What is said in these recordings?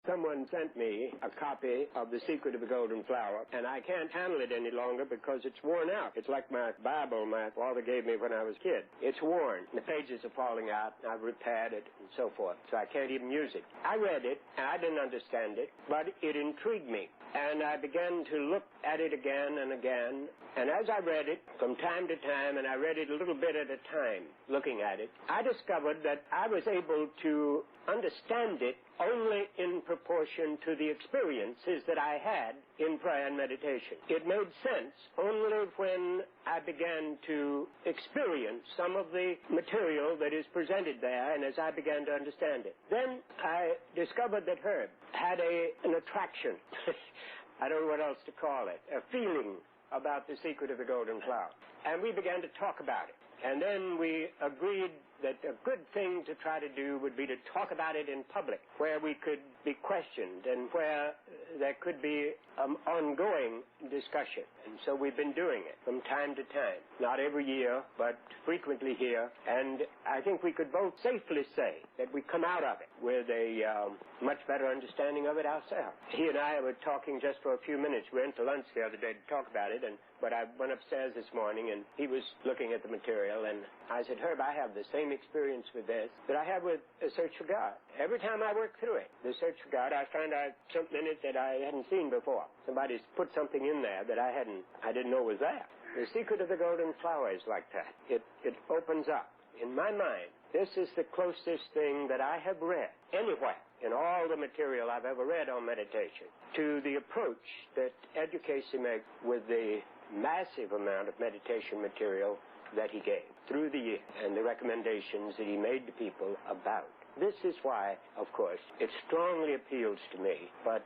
someone sent me a copy of The Secret of the Golden Flower, and I can't handle it any longer because it's worn out. It's like my Bible my father gave me when I was a kid. It's worn. The pages are falling out, and I've repaired it and so forth, so I can't even use it. I read it, and I didn't understand it, but it intrigued me. And I began to look at it again and again. And as I read it from time to time, and I read it a little bit at a time, looking at it, I discovered that I was able to understand it only in proportion to the experiences that I had in prayer and meditation. It made sense only when I began to experience some of the material that is presented there, and as I began to understand it. Then I discovered that Herb had an attraction. I don't know what else to call it, a feeling about The Secret of the Golden Flower. And we began to talk about it. And then we agreed that a good thing to try to do would be to talk about it in public, where we could be questioned and where there could be ongoing discussion. And so we've been doing it from time to time. Not every year, but frequently here. And I think we could both safely say that we come out of it with a much better understanding of it ourselves. He and I were talking just for a few minutes. We went to lunch the other day to talk about it, but I went upstairs this morning, and he was looking at the material, and I said, Herb, I have the same experience with this that I have with A Search for God. Every time I work through it, The Search for God, I find out something in it that I hadn't seen before. Somebody's put something in there that I didn't know was there. The Secret of the Golden Flower is like that. It opens up. In my mind, this is the closest thing that I have read anywhere in all the material I've ever read on meditation to the approach that Edgar Cayce makes with the massive amount of meditation material that he gave through the year and the recommendations that he made to people about. This is why, of course, it strongly appeals to me, but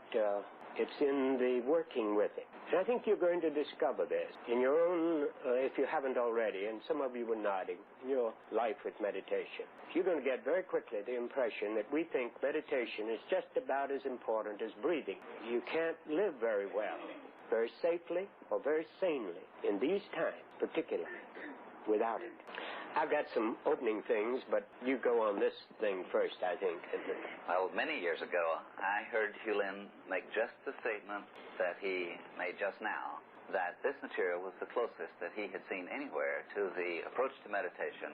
it's in the working with it. And I think you're going to discover this in your own, if you haven't already, and some of you were nodding, in your life with meditation. You're going to get very quickly the impression that we think meditation is just about as important as breathing. You can't live very well, very safely, or very sanely in these times, particularly, without it. I've got some opening things, but you go on this thing first, I think. Well, many years ago, I heard Hugh make just the statement that he made just now, that this material was the closest that he had seen anywhere to the approach to meditation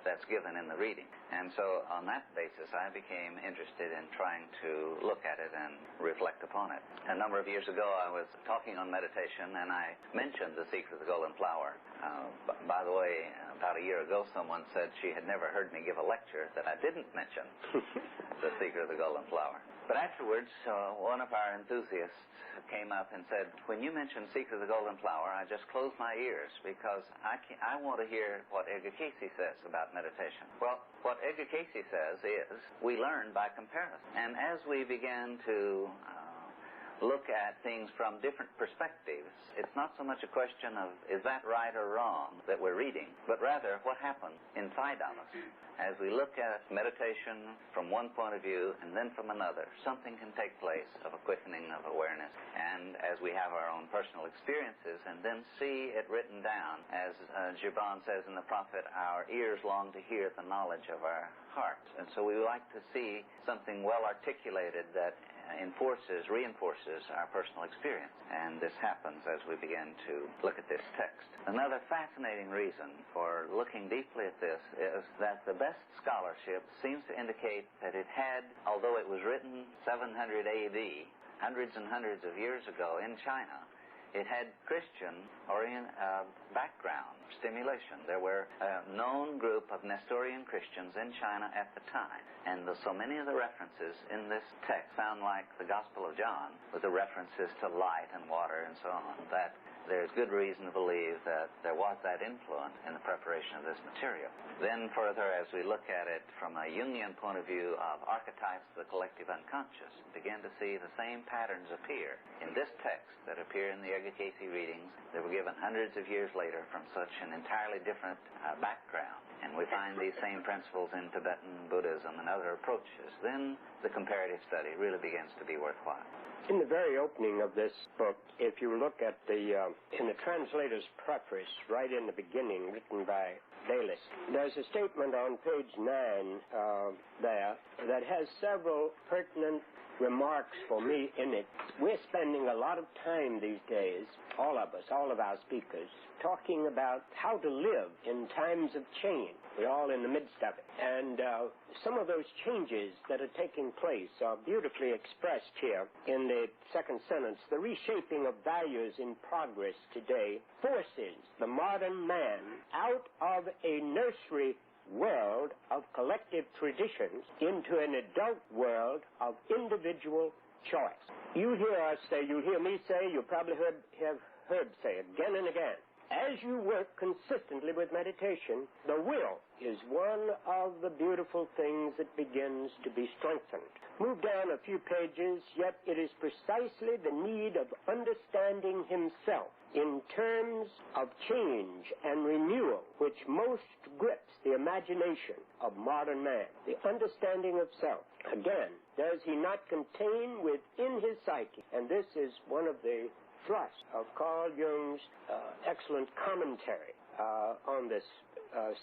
that's given in the reading. And so on that basis, I became interested in trying to look at it and reflect upon it. A number of years ago, I was talking on meditation, and I mentioned The Secret of the Golden Flower. By the way, about a year ago, someone said she had never heard me give a lecture that I didn't mention The Secret of the Golden Flower. But afterwards, one of our enthusiasts came up and said, when you mentioned Secret of the Golden Flower, I just closed my ears because I want to hear what Edgar Cayce says about meditation. Well, what Edgar Cayce says is we learn by comparison. And as we began to look at things from different perspectives, it's not so much a question of is that right or wrong that we're reading, but rather what happens inside of us. As we look at meditation from one point of view and then from another, something can take place of a quickening of awareness. And as we have our own personal experiences and then see it written down, as Gibran says in the Prophet, our ears long to hear the knowledge of our hearts. And so we like to see something well articulated that reinforces our personal experience. And this happens as we begin to look at this text. Another fascinating reason for looking deeply at this is that the best scholarship seems to indicate that it had, although it was written 700 AD, hundreds and hundreds of years ago in China, it had Christian background, stimulation. There were a known group of Nestorian Christians in China at the time. And so many of the references in this text sound like the Gospel of John, with the references to light and water and so on, that there's good reason to believe that there was that influence in the preparation of this material. Then further, as we look at it from a Jungian point of view of archetypes of the collective unconscious, begin to see the same patterns appear in this text that appear in the Edgar Cayce readings that were given hundreds of years later from such an entirely different background. And we find these same principles in Tibetan Buddhism and other approaches. Then the comparative study really begins to be worthwhile. In the very opening of this book, if you look at in the translator's preface, right in the beginning, written by daily. There's a statement on page 9 there that has several pertinent remarks for me in it. We're spending a lot of time these days, all of us, all of our speakers, talking about how to live in times of change. We're all in the midst of it. And some of those changes that are taking place are beautifully expressed here in the second sentence. The reshaping of values in progress today forces the modern man out of a nursery world of collective traditions into an adult world of individual choice. You hear us say, you hear me say, you probably have heard say again and again, as you work consistently with meditation, the will is one of the beautiful things that begins to be strengthened. Move down a few pages, yet it is precisely the need of understanding himself in terms of change and renewal which most grips the imagination of modern man. The understanding of self. Again, does he not contain within his psyche, and this is one of the thrust of Carl Jung's excellent commentary on this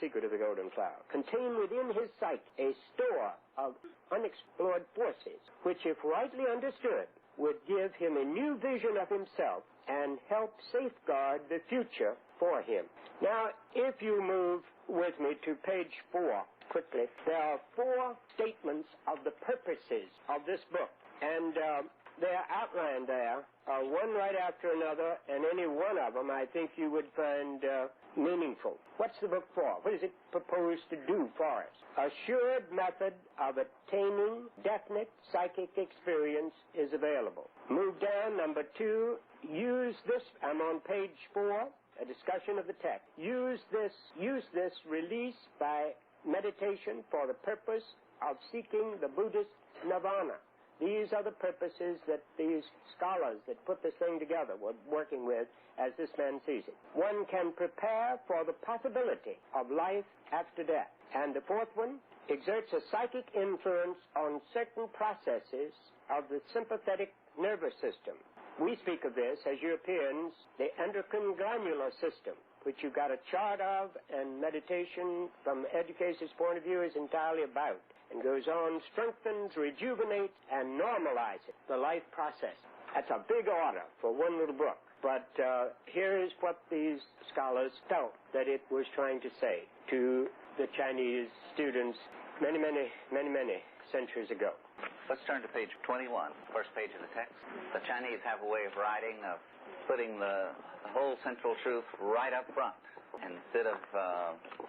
Secret of the Golden Flower, contain within his psyche a store of unexplored forces, which, if rightly understood, would give him a new vision of himself and help safeguard the future for him. Now, if you move with me to page 4, quickly, there are 4 statements of the purposes of this book, and they're outlined there, one right after another, and any one of them I think you would find meaningful. What's the book for? What does it propose to do for us? Assured method of attaining definite psychic experience is available. Move down, number 2, use this, I'm on page 4, a discussion of the text. Use this release by meditation for the purpose of seeking the Buddhist nirvana. These are the purposes that these scholars that put this thing together were working with as this man sees it. One can prepare for the possibility of life after death. And the 4th one exerts a psychic influence on certain processes of the sympathetic nervous system. We speak of this, as Europeans, the endocrine glandular system, which you got a chart of, and meditation from Edgar Cayce's point of view is entirely about, and goes on, strengthens, rejuvenates, and normalizes the life process. That's a big order for one little book. But here is what these scholars felt that it was trying to say to the Chinese students many centuries ago. Let's turn to page 21, first page of the text. The Chinese have a way of writing, of putting the whole central truth right up front, instead of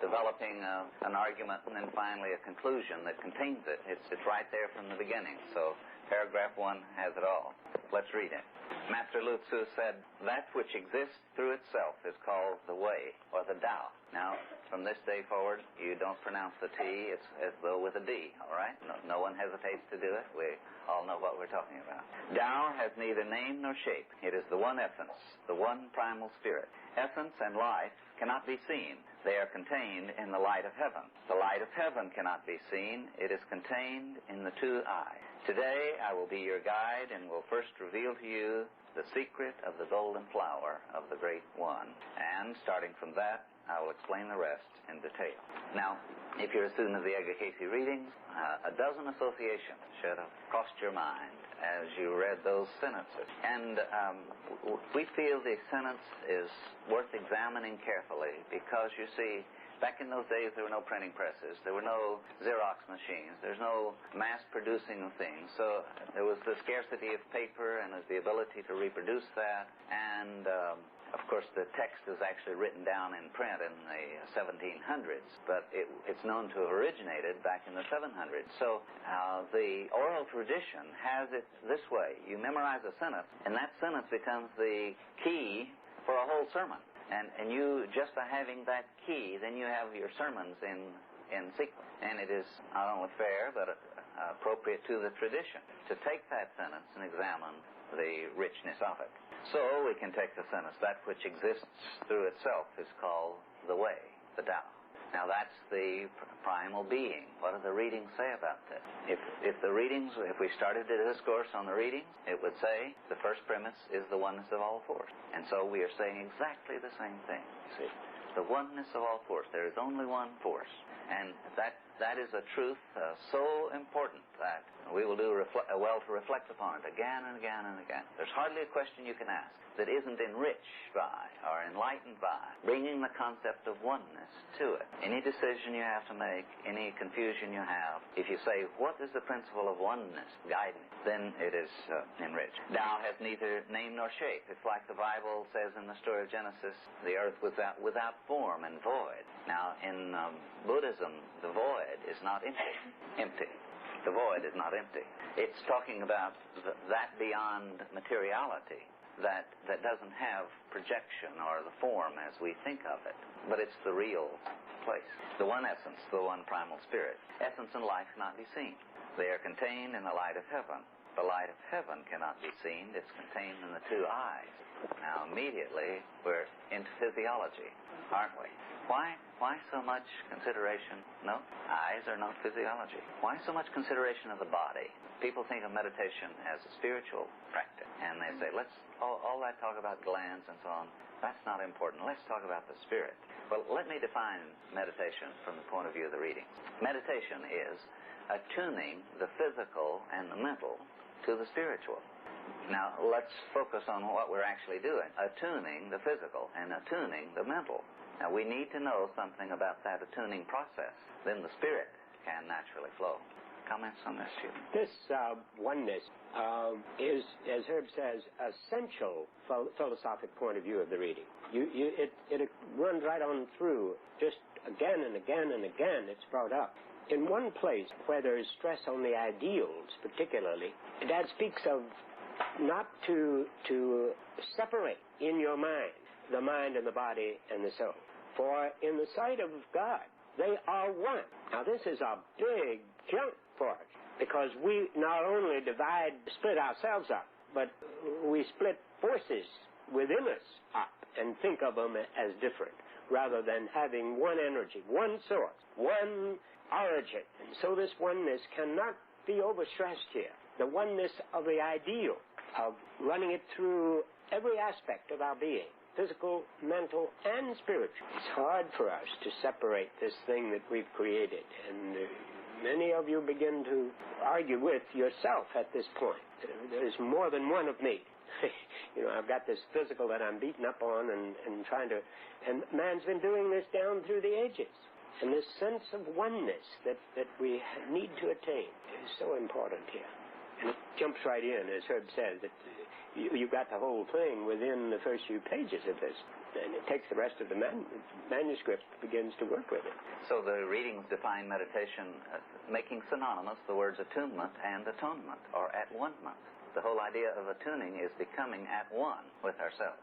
developing an argument and then finally a conclusion that contains it. It's right there from the beginning. So paragraph 1 has it all. Let's read it. Master Lu Tzu said, that which exists through itself is called the way, or the Tao. Now, from this day forward, you don't pronounce the T, it's as though with a D, all right? No one hesitates to do it. We all know what we're talking about. Tao has neither name nor shape. It is the one essence, the one primal spirit. Essence and life cannot be seen. They are contained in the light of heaven. The light of heaven cannot be seen. It is contained in the 2 eyes. Today I will be your guide and will first reveal to you the secret of the golden flower of the Great One. And starting from that, I will explain the rest in detail. Now, if you're a student of the Edgar Cayce readings, a dozen associations should have crossed your mind as you read those sentences. And we feel the sentence is worth examining carefully because, you see, back in those days, there were no printing presses. There were no Xerox machines. There's no mass producing of things. So there was the scarcity of paper and the ability to reproduce that. And, of course, the text is actually written down in print in the 1700s, but it's known to have originated back in the 700s. So the oral tradition has it this way. You memorize a sentence, and that sentence becomes the key for a whole sermon. And you, just by having that key, then you have your sermons in sequence. And it is not only fair, but appropriate to the tradition to take that sentence and examine the richness of it. So we can take the sentence, that which exists through itself is called the way, the Tao. Now that's the primal being. What do the readings say about this? If we started a discourse on the readings, it would say the first premise is the oneness of all force. And so we are saying exactly the same thing, you see. the oneness of all force. There is only one force. And that is a truth so important that we will do well to reflect upon it again and again and again. There's hardly a question you can ask that isn't enriched by or enlightened by bringing the concept of oneness to it. Any decision you have to make, any confusion you have, if you say, what is the principle of oneness? Guide me. Then it is enriched. Tao has neither name nor shape. It's like the Bible says in the story of Genesis, the earth was without form and void. Now, in Buddhism, the void is not empty. The void is not empty. It's talking about that beyond materiality, that doesn't have projection or the form as we think of it, but it's the real place. The one essence, the one primal spirit. Essence and life cannot be seen. They are contained in the light of heaven. The light of heaven cannot be seen. It's contained in the two eyes. Now, immediately, we're into physiology, aren't we? Why so much consideration? No, eyes are not physiology. Why so much consideration of the body? People think of meditation as a spiritual practice, and they say, let's all that talk about glands and so on, that's not important. Let's talk about the spirit. Well, let me define meditation from the point of view of the reading. Meditation is attuning the physical and the mental to the spiritual. Now, let's focus on what we're actually doing. Attuning the physical and attuning the mental. Now, we need to know something about that attuning process. Then the spirit can naturally flow. Comments on this, Hugh? This oneness is, as Herb says, essential philosophic point of view of the reading. It runs right on through. Just again and again and again it's brought up. In one place where there is stress on the ideals particularly, Dad speaks of not to separate in your mind the mind and the body and the soul. For in the sight of God, they are one. Now this is a big jump for us, because we not only split ourselves up, but we split forces within us up and think of them as different, rather than having one energy, one source, one origin. And so this oneness cannot be overstressed here. The oneness of the ideal, of running it through every aspect of our being, physical, mental, and spiritual. It's hard for us to separate this thing that we've created, and many of you begin to argue with yourself at this point. There's more than one of me. I've got this physical that I'm beaten up on and trying to... And man's been doing this down through the ages. And this sense of oneness that we need to attain is so important here. And it jumps right in, as Herb says, that you've got the whole thing within the first few pages of this. And it takes the rest of the manuscript begins to work with it. So the readings define meditation, making synonymous the words attunement and atonement, or at one-ment. The whole idea of attuning is becoming at one with ourselves.